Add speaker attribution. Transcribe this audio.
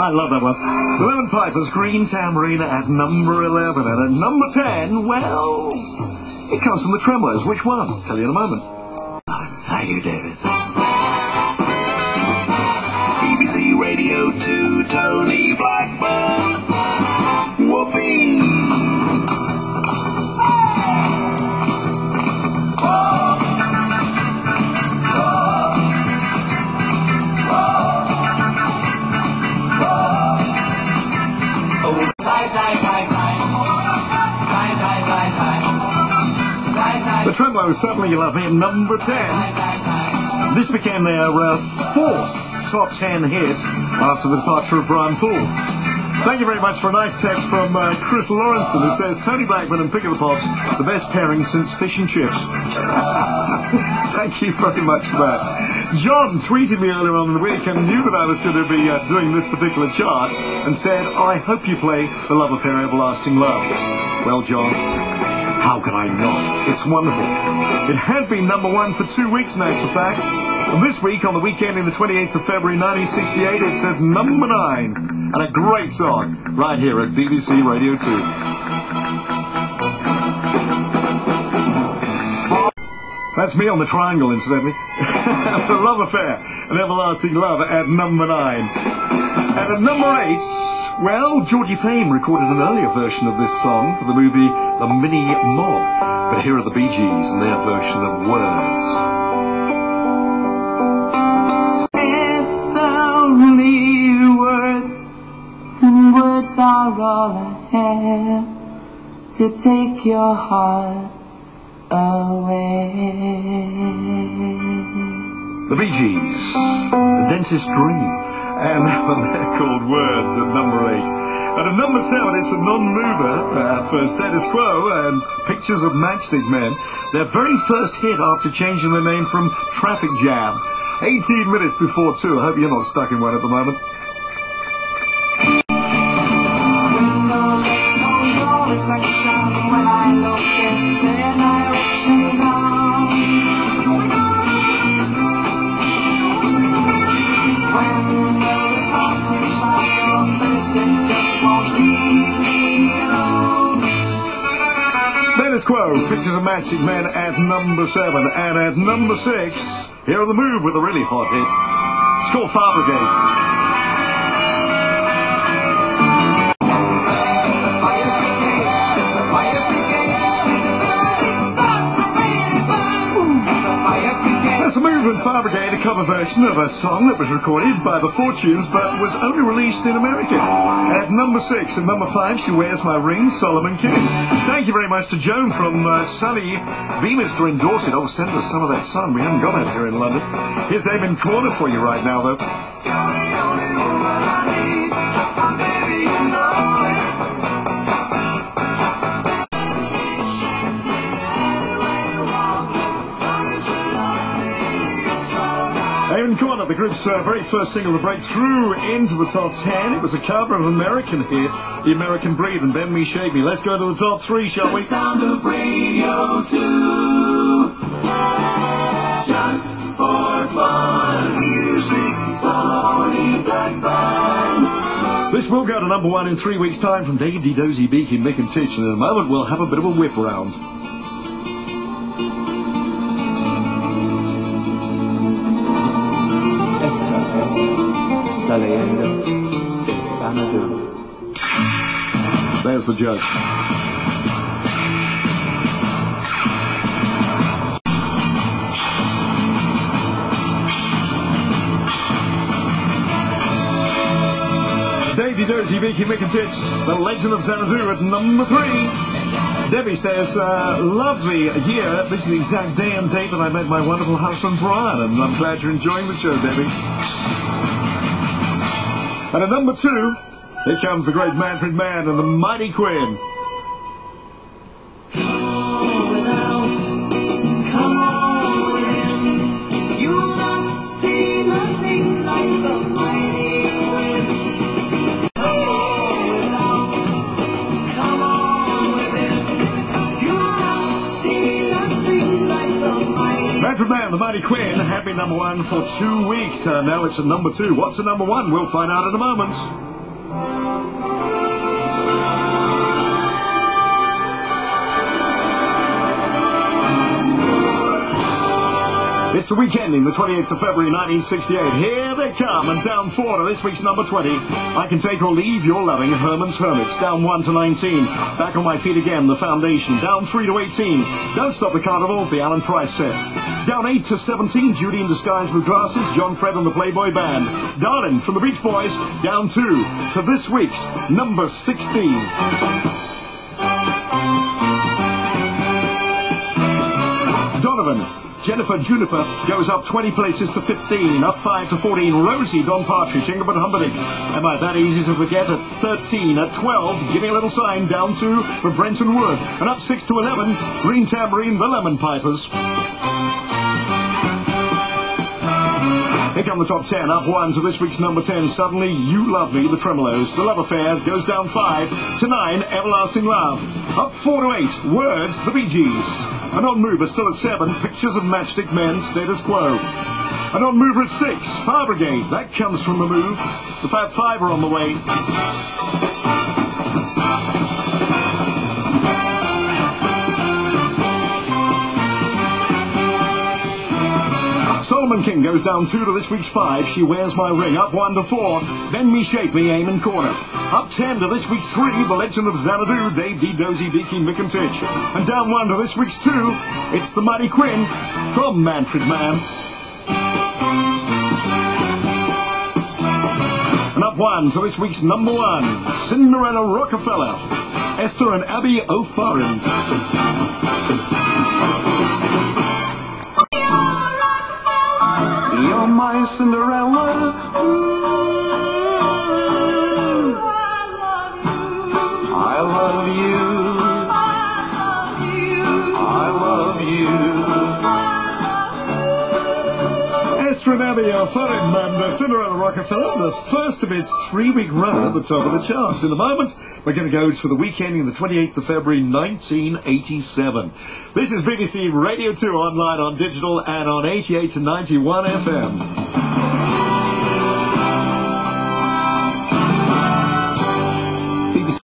Speaker 1: I love that one. The Lemon Pipers, Green Tambourine at number 11. And at number 10, well, it comes from the Tremlos. Which one? I'll tell you in a moment. Thank you, David.
Speaker 2: BBC Radio 2, Tony Blackburn. Whoopee!
Speaker 1: The Tremlos, Suddenly You Love Me, at number 10. This became their fourth top 10 hit after the departure of Brian Poole. Thank you very much for a nice text from Chris Lawrenson, who says, Tony Blackburn and Pick of the Pops, the best pairing since fish and chips. Thank you very much for that. John tweeted me earlier on in the week and knew that I was going to be doing this particular chart and said, I hope you play The Love Affair, Everlasting Love. Well, John, how can I not? It's wonderful. It had been number 1 for 2 weeks, in actual fact. And this week, on the weekend in the 28th of February 1968, it's at number 9. And a great song, right here at BBC Radio 2. That's me on the triangle, incidentally. The Love Affair, An Everlasting Love at number 9. And at number 8, well, Georgie Fame recorded an earlier version of this song for the movie The Mini Mob. But here are the Bee Gees and their version of Words.
Speaker 3: It's only words, and words are all I have to take your heart away.
Speaker 1: The Bee Gees, The Dentist's Dream. And they're called Words at number 8. And at number 7, it's a non-mover for Status Quo and Pictures of Matchstick Men. Their very first hit after changing their name from Traffic Jam. 18 minutes before 2. I hope you're not stuck in one at the moment. Status Quo, Pictures of Matchstick Men at number 7. And at number 6, here are The Move with a really hot hit. It's called Fire Brigade. That's The Move and Fire Brigade, a cover version of a song that was recorded by the Fortunes but was only released in America. At number 6 and number 5, She Wears My Ring, Solomon King. Thank you very much to Joan from sunny Beaminster in Dorset. Oh, send us some of that sun. We haven't got it here in London. Here's Evan Corner for you right now, though. Aaron Corner, the group's very first single to break through into the top 10. It was a cover of an American hit, The American Breed, and Bend Me, Shake Me. Let's go to the top 3, shall we?
Speaker 2: The sound of Radio 2. Just for fun. Music, Tony Blackburn.
Speaker 1: This will go to number 1 in 3 weeks' time from Dave D. Dozy, Beaky, Mick and Titch. And in a moment, we'll have a bit of a whip round.
Speaker 4: La leyenda del Xanadu.
Speaker 1: There's the joke. Davey Dozy, Vicky Mick and Titch, The Legend of Xanadu at number 3. Debbie says, love the year. This is the exact day and date that I met my wonderful husband Brian, and I'm glad you're enjoying the show, Debbie. And at number 2, here comes the great Manfred Mann and the Mighty Quinn. Manfred Mann, the Mighty Quinn, had been number 1 for 2 weeks. Now it's at number 2. What's at number 1? We'll find out in a moment. It's the week ending, the 28th of February 1968. Here they come, and down 4 to this week's number 20. I Can Take or Leave Your Loving, Herman's Hermits. Down 1 to 19. Back on My Feet Again, The Foundation. Down 3 to 18. Don't Stop the Carnival, the Alan Price Set. Down 8 to 17, Judy in Disguise with Glasses, John Fred and the Playboy Band. Darling from the Beach Boys. Down 2 to this week's number 16. Donovan. Jennifer Juniper goes up 20 places to 15, up 5 to 14. Rosie, Don Partridge, Ingeborg Humperdinck. Am I that easy to forget? At 13, at 12, Give Me a Little Sign, down 2 for Brenton Wood. And up 6 to 11, Green Tambourine, The Lemon Pipers. Here come the top 10, up 1 to this week's number 10. Suddenly You Love Me, The Tremolos. The Love Affair goes down 5 to 9, Everlasting Love. Up 4 to 8, Words, The Bee Gees. A non-mover still at 7, Pictures of Matchstick Men, Status Quo. A non-mover at 6, Fire Brigade, that comes from the move. The Fab Five are on the way. Solomon King goes down 2 to this week's 5, She Wears My Ring. Up 1 to 4, Bend Me, Shape Me, Amen Corner. Up 10 to this week's 3, The Legend of Xanadu, Dave D. Dozy, Deaky, Mick and Titch. And down 1 to this week's 2, it's The Mighty Quinn from Manfred Mann. And up 1 to this week's number 1, Cinderella Rockefeller, Esther and Abby O'Farren. You're my Cinderella. I love you. I love you. Esther and Abby O'Farren and Cinderella Rockefeller, the first of its 3-week run at the top of the charts. In a moment, we're going to go to the week ending the 28th of February 1987. This is BBC Radio 2 online, on digital, and on 88 to 91 FM.